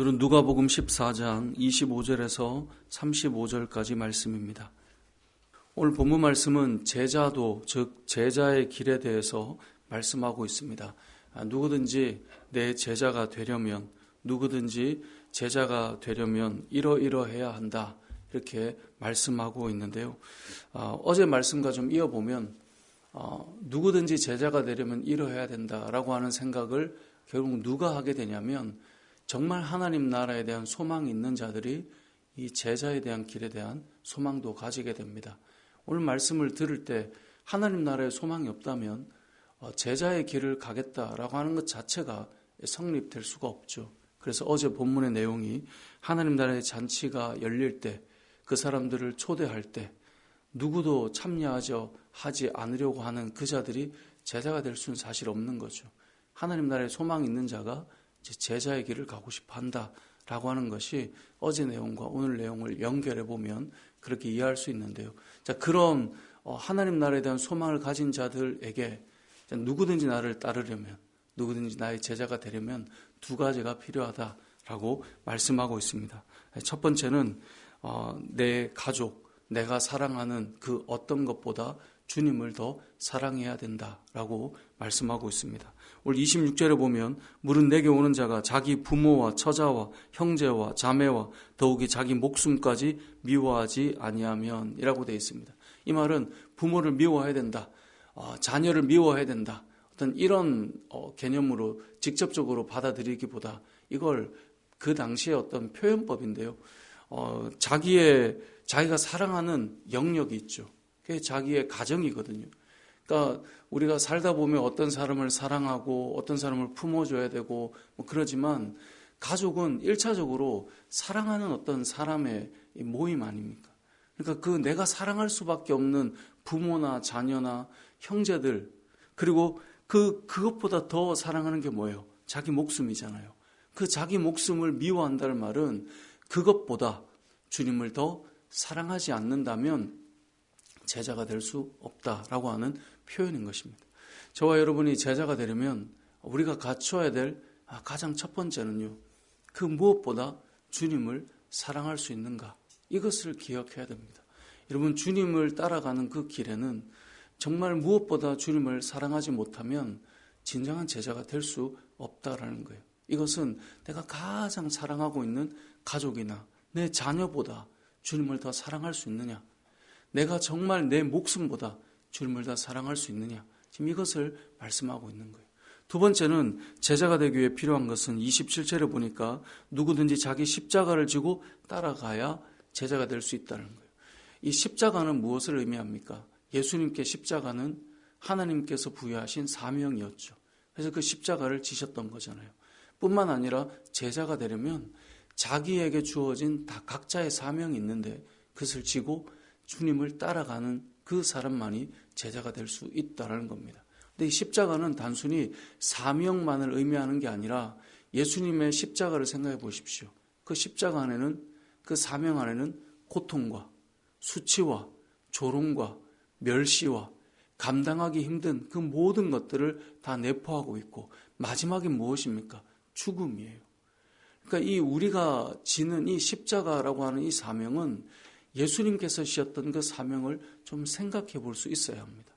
오늘은 누가복음 14장 25절에서 35절까지 말씀입니다. 오늘 본문 말씀은 제자도, 즉 제자의 길에 대해서 말씀하고 있습니다. 누구든지 내 제자가 되려면, 누구든지 제자가 되려면 이러이러해야 한다, 이렇게 말씀하고 있는데요. 어제 말씀과 좀 이어보면 누구든지 제자가 되려면 이러해야 된다라고 하는 생각을 결국 누가 하게 되냐면 정말 하나님 나라에 대한 소망이 있는 자들이 이 제자에 대한 길에 대한 소망도 가지게 됩니다. 오늘 말씀을 들을 때 하나님 나라에 소망이 없다면 제자의 길을 가겠다라고 하는 것 자체가 성립될 수가 없죠. 그래서 어제 본문의 내용이 하나님 나라의 잔치가 열릴 때, 그 사람들을 초대할 때 누구도 참여하지 않으려고 하는 그 자들이 제자가 될 수는 사실 없는 거죠. 하나님 나라에 소망이 있는 자가 제자의 길을 가고 싶어 한다라고 하는 것이 어제 내용과 오늘 내용을 연결해 보면 그렇게 이해할 수 있는데요. 자, 그런 하나님 나라에 대한 소망을 가진 자들에게 누구든지 나를 따르려면, 누구든지 나의 제자가 되려면 두 가지가 필요하다라고 말씀하고 있습니다. 첫 번째는 내 가족, 내가 사랑하는 그 어떤 것보다 주님을 더 사랑해야 된다라고 말씀하고 있습니다. 오늘 26절에 보면 물은 내게 오는 자가 자기 부모와 처자와 형제와 자매와 더욱이 자기 목숨까지 미워하지 아니하면 이라고 되어 있습니다. 이 말은 부모를 미워해야 된다, 자녀를 미워해야 된다, 어떤 이런 개념으로 직접적으로 받아들이기보다 이걸 그 당시의 어떤 표현법인데요. 자기가 사랑하는 영역이 있죠. 그게 자기의 가정이거든요. 그러니까 우리가 살다 보면 어떤 사람을 사랑하고 어떤 사람을 품어줘야 되고 그러지만 가족은 1차적으로 사랑하는 어떤 사람의 모임 아닙니까? 그러니까 그 내가 사랑할 수밖에 없는 부모나 자녀나 형제들, 그리고 그것보다 더 사랑하는 게 뭐예요? 자기 목숨이잖아요. 그 자기 목숨을 미워한다는 말은 그것보다 주님을 더 사랑하지 않는다면 제자가 될 수 없다라고 하는 표현인 것입니다. 저와 여러분이 제자가 되려면 우리가 갖춰야 될 가장 첫 번째는요, 그 무엇보다 주님을 사랑할 수 있는가, 이것을 기억해야 됩니다. 여러분, 주님을 따라가는 그 길에는 정말 무엇보다 주님을 사랑하지 못하면 진정한 제자가 될 수 없다라는 거예요. 이것은 내가 가장 사랑하고 있는 가족이나 내 자녀보다 주님을 더 사랑할 수 있느냐, 내가 정말 내 목숨보다 주님을 더 사랑할 수 있느냐, 지금 이것을 말씀하고 있는 거예요. 두 번째는 제자가 되기 위해 필요한 것은 27절에 보니까 누구든지 자기 십자가를 지고 따라가야 제자가 될 수 있다는 거예요. 이 십자가는 무엇을 의미합니까? 예수님께 십자가는 하나님께서 부여하신 사명이었죠. 그래서 그 십자가를 지셨던 거잖아요. 뿐만 아니라 제자가 되려면 자기에게 주어진 다 각자의 사명이 있는데 그것을 지고 주님을 따라가는 그 사람만이 제자가 될 수 있다는 겁니다. 근데 이 십자가는 단순히 사명만을 의미하는 게 아니라 예수님의 십자가를 생각해 보십시오. 그 십자가 안에는, 그 사명 안에는 고통과 수치와 조롱과 멸시와 감당하기 힘든 그 모든 것들을 다 내포하고 있고, 마지막이 무엇입니까? 죽음이에요. 그러니까 이 우리가 지는 이 십자가라고 하는 이 사명은 예수님께서 지셨던 그 사명을 좀 생각해 볼 수 있어야 합니다.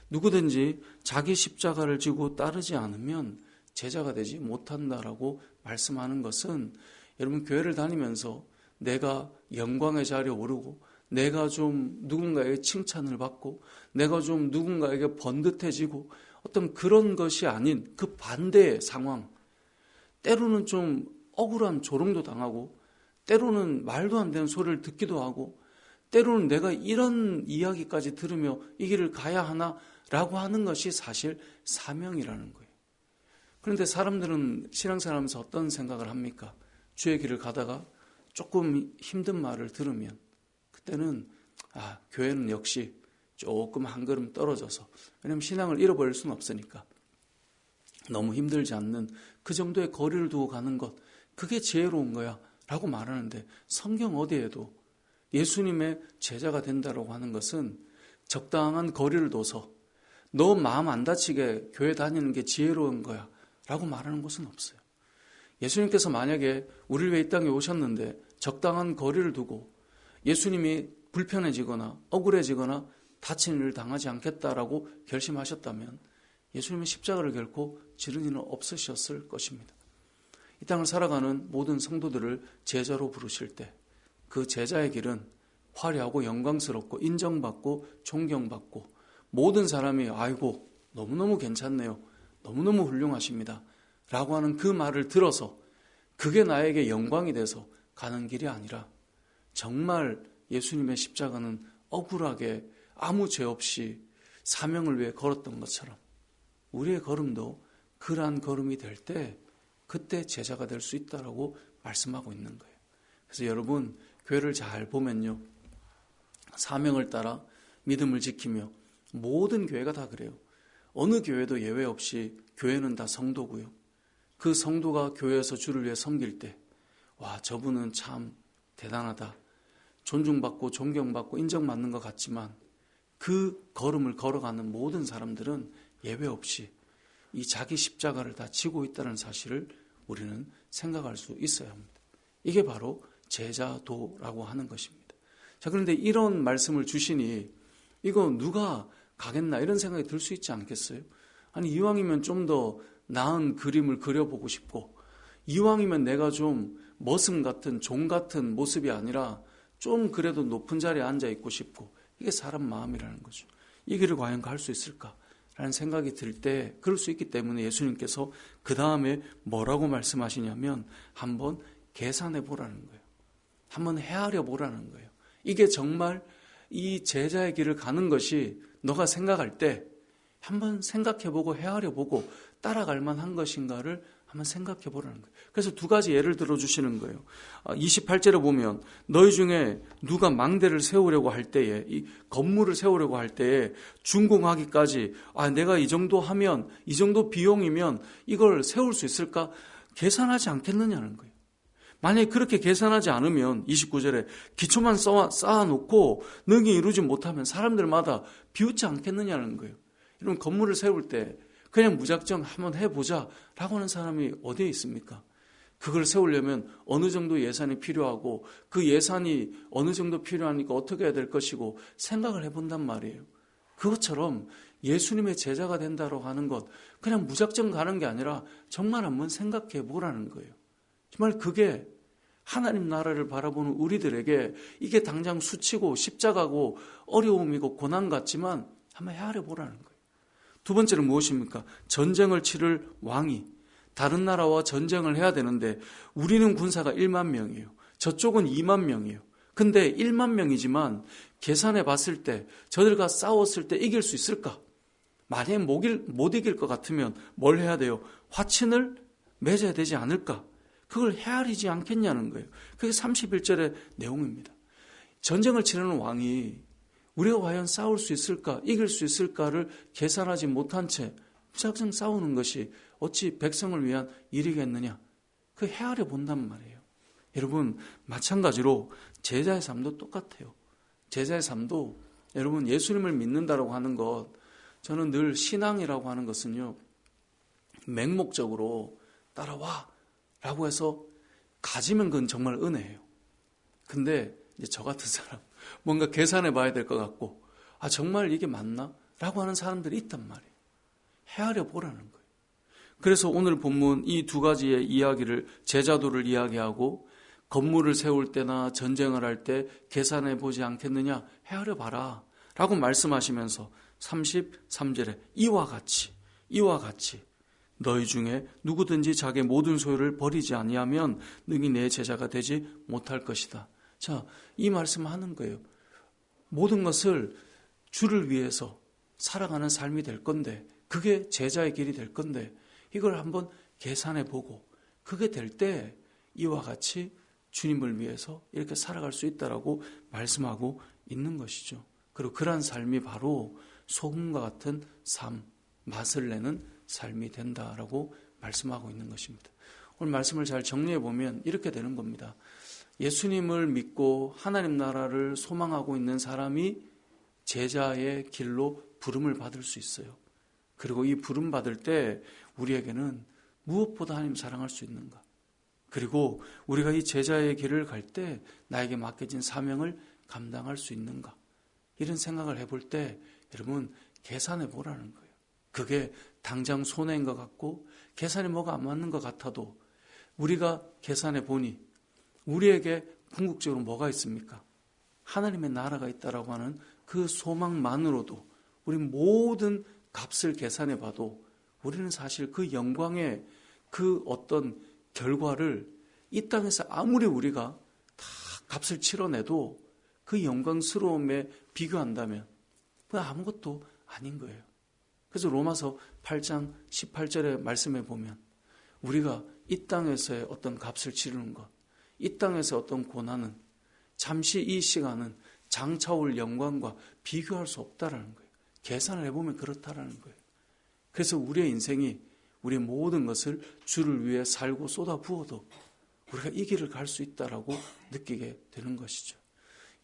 누구든지 자기 십자가를 지고 따르지 않으면 제자가 되지 못한다라고 말씀하는 것은, 여러분, 교회를 다니면서 내가 영광의 자리에 오르고 내가 좀 누군가에게 칭찬을 받고 내가 좀 누군가에게 번듯해지고 어떤 그런 것이 아닌 그 반대의 상황, 때로는 좀 억울한 조롱도 당하고 때로는 말도 안 되는 소리를 듣기도 하고 때로는 내가 이런 이야기까지 들으며 이 길을 가야 하나라고 하는 것이 사실 사명이라는 거예요. 그런데 사람들은 신앙생활하면서 어떤 생각을 합니까? 주의 길을 가다가 조금 힘든 말을 들으면 그때는 교회는 역시 조금 한 걸음 떨어져서, 왜냐하면 신앙을 잃어버릴 수는 없으니까 너무 힘들지 않는 그 정도의 거리를 두고 가는 것, 그게 지혜로운 거야 라고 말하는데, 성경 어디에도 예수님의 제자가 된다고 하는 것은 적당한 거리를 둬서 너 마음 안 다치게 교회 다니는 게 지혜로운 거야 라고 말하는 것은 없어요. 예수님께서 만약에 우리를 위해 이 땅에 오셨는데 적당한 거리를 두고 예수님이 불편해지거나 억울해지거나 다친 일을 당하지 않겠다라고 결심하셨다면 예수님의 십자가를 결코 지를 일은 없으셨을 것입니다. 이 땅을 살아가는 모든 성도들을 제자로 부르실 때 그 제자의 길은 화려하고 영광스럽고 인정받고 존경받고 모든 사람이 아이고 너무너무 괜찮네요. 너무너무 훌륭하십니다. 라고 하는 그 말을 들어서 그게 나에게 영광이 돼서 가는 길이 아니라 정말 예수님의 십자가는 억울하게 아무 죄 없이 사명을 위해 걸었던 것처럼 우리의 걸음도 그러한 걸음이 될 때 그때 제자가 될 수 있다라고 말씀하고 있는 거예요. 그래서 여러분 교회를 잘 보면요. 사명을 따라 믿음을 지키며 모든 교회가 다 그래요. 어느 교회도 예외 없이 교회는 다 성도고요. 그 성도가 교회에서 주를 위해 섬길 때 와, 저분은 참 대단하다. 존중받고 존경받고 인정받는 것 같지만 그 걸음을 걸어가는 모든 사람들은 예외 없이 이 자기 십자가를 다 지고 있다는 사실을 우리는 생각할 수 있어야 합니다. 이게 바로 제자도라고 하는 것입니다. 자, 그런데 이런 말씀을 주시니 이거 누가 가겠나 이런 생각이 들 수 있지 않겠어요? 아니 이왕이면 좀 더 나은 그림을 그려보고 싶고 이왕이면 내가 좀 머슴 같은 종 같은 모습이 아니라 좀 그래도 높은 자리에 앉아 있고 싶고 이게 사람 마음이라는 거죠. 이 길을 과연 갈 수 있을까라는 생각이 들 때 그럴 수 있기 때문에 예수님께서 그 다음에 뭐라고 말씀하시냐면 한번 계산해 보라는 거예요. 한번 헤아려 보라는 거예요. 이게 정말 이 제자의 길을 가는 것이 너가 생각할 때 한번 생각해보고 헤아려보고 따라갈 만한 것인가를 한번 생각해보라는 거예요. 그래서 두 가지 예를 들어주시는 거예요. 28절에 보면 너희 중에 누가 망대를 세우려고 할 때에 이 건물을 세우려고 할 때에 준공하기까지 내가 이 정도 하면 이 정도 비용이면 이걸 세울 수 있을까 계산하지 않겠느냐는 거예요. 만약에 그렇게 계산하지 않으면 29절에 기초만 쌓아놓고 능히 이루지 못하면 사람들마다 비웃지 않겠느냐는 거예요. 이런 건물을 세울 때 그냥 무작정 한번 해보자 라고 하는 사람이 어디에 있습니까? 그걸 세우려면 어느 정도 예산이 필요하고 그 예산이 어느 정도 필요하니까 어떻게 해야 될 것이고 생각을 해본단 말이에요. 그것처럼 예수님의 제자가 된다고 하는 것 그냥 무작정 가는 게 아니라 정말 한번 생각해 보라는 거예요. 정말 그게 하나님 나라를 바라보는 우리들에게 이게 당장 수치고 십자가고 어려움이고 고난 같지만 한번 헤아려 보라는 거예요. 두 번째는 무엇입니까? 전쟁을 치를 왕이 다른 나라와 전쟁을 해야 되는데 우리는 군사가 1만 명이에요. 저쪽은 2만 명이에요. 근데 1만 명이지만 계산해 봤을 때 저들과 싸웠을 때 이길 수 있을까? 만약에 못 이길 것 같으면 뭘 해야 돼요? 화친을 맺어야 되지 않을까? 그걸 헤아리지 않겠냐는 거예요. 그게 31절의 내용입니다. 전쟁을 치르는 왕이 우리가 과연 싸울 수 있을까, 이길 수 있을까를 계산하지 못한 채 무작정 싸우는 것이 어찌 백성을 위한 일이겠느냐. 그 헤아려 본단 말이에요. 여러분 마찬가지로 제자의 삶도 똑같아요. 제자의 삶도 여러분 예수님을 믿는다라고 하는 것 저는 늘 신앙이라고 하는 것은요 맹목적으로 따라와 라고 해서 가지면 그건 정말 은혜예요. 근데 이제 저 같은 사람 뭔가 계산해 봐야 될 것 같고 정말 이게 맞나? 라고 하는 사람들이 있단 말이에요. 헤아려 보라는 거예요. 그래서 오늘 본문 이 두 가지의 이야기를 제자도를 이야기하고 건물을 세울 때나 전쟁을 할 때 계산해 보지 않겠느냐? 헤아려 봐라 라고 말씀하시면서 33절에 이와 같이 너희 중에 누구든지 자기의 모든 소유를 버리지 아니하면 능히 내 제자가 되지 못할 것이다. 자, 이 말씀하는 거예요. 모든 것을 주를 위해서 살아가는 삶이 될 건데 그게 제자의 길이 될 건데 이걸 한번 계산해 보고 그게 될 때 이와 같이 주님을 위해서 이렇게 살아갈 수 있다라고 말씀하고 있는 것이죠. 그리고 그러한 삶이 바로 소금과 같은 삶, 맛을 내는 삶이 된다라고 말씀하고 있는 것입니다. 오늘 말씀을 잘 정리해 보면 이렇게 되는 겁니다. 예수님을 믿고 하나님 나라를 소망하고 있는 사람이 제자의 길로 부름을 받을 수 있어요. 그리고 이 부름 받을 때 우리에게는 무엇보다 하나님 사랑할 수 있는가? 그리고 우리가 이 제자의 길을 갈 때 나에게 맡겨진 사명을 감당할 수 있는가? 이런 생각을 해볼 때 여러분 계산해 보라는 거예요. 그게 당장 손해인 것 같고 계산이 뭐가 안 맞는 것 같아도 우리가 계산해 보니 우리에게 궁극적으로 뭐가 있습니까? 하나님의 나라가 있다라고 하는 그 소망만으로도 우리 모든 값을 계산해 봐도 우리는 사실 그 영광의 그 어떤 결과를 이 땅에서 아무리 우리가 다 값을 치러내도 그 영광스러움에 비교한다면 아무것도 아닌 거예요. 그래서 로마서 8장 18절의 말씀에 보면 우리가 이 땅에서의 어떤 값을 치르는 것, 이 땅에서 어떤 고난은 잠시 이 시간은 장차올 영광과 비교할 수 없다라는 거예요. 계산을 해보면 그렇다라는 거예요. 그래서 우리의 인생이 우리의 모든 것을 주를 위해 살고 쏟아부어도 우리가 이 길을 갈 수 있다라고 느끼게 되는 것이죠.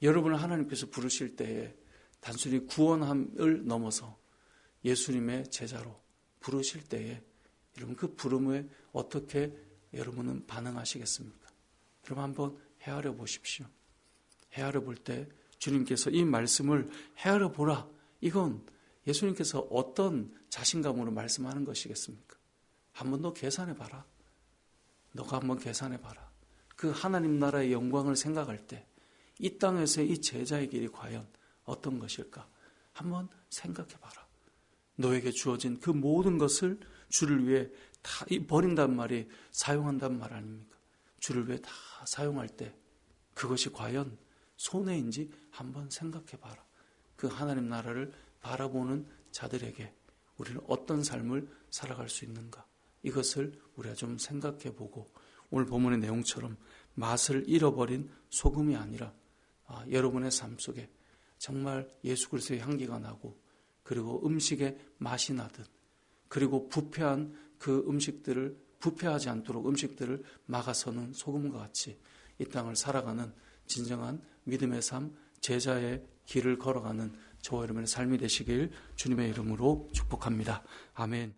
여러분을 하나님께서 부르실 때에 단순히 구원함을 넘어서 예수님의 제자로 부르실 때에 여러분 그 부름에 어떻게 여러분은 반응하시겠습니까? 여러분 한번 헤아려 보십시오. 헤아려 볼 때 주님께서 이 말씀을 헤아려 보라. 이건 예수님께서 어떤 자신감으로 말씀하는 것이겠습니까? 한번 더 계산해 봐라. 너가 한번 계산해 봐라. 그 하나님 나라의 영광을 생각할 때 이 땅에서의 이 제자의 길이 과연 어떤 것일까? 한번 생각해 봐라. 너에게 주어진 그 모든 것을 주를 위해 다 버린단 말이 사용한단 말 아닙니까? 주를 위해 다 사용할 때 그것이 과연 손해인지 한번 생각해 봐라. 그 하나님 나라를 바라보는 자들에게 우리는 어떤 삶을 살아갈 수 있는가? 이것을 우리가 좀 생각해 보고 오늘 본문의 내용처럼 맛을 잃어버린 소금이 아니라 여러분의 삶 속에 정말 예수 그리스도의 향기가 나고 그리고 음식에 맛이 나듯 그리고 부패한 그 음식들을 부패하지 않도록 음식들을 막아서는 소금과 같이 이 땅을 살아가는 진정한 믿음의 삶, 제자의 길을 걸어가는 저와 여러분의 삶이 되시길 주님의 이름으로 축복합니다. 아멘.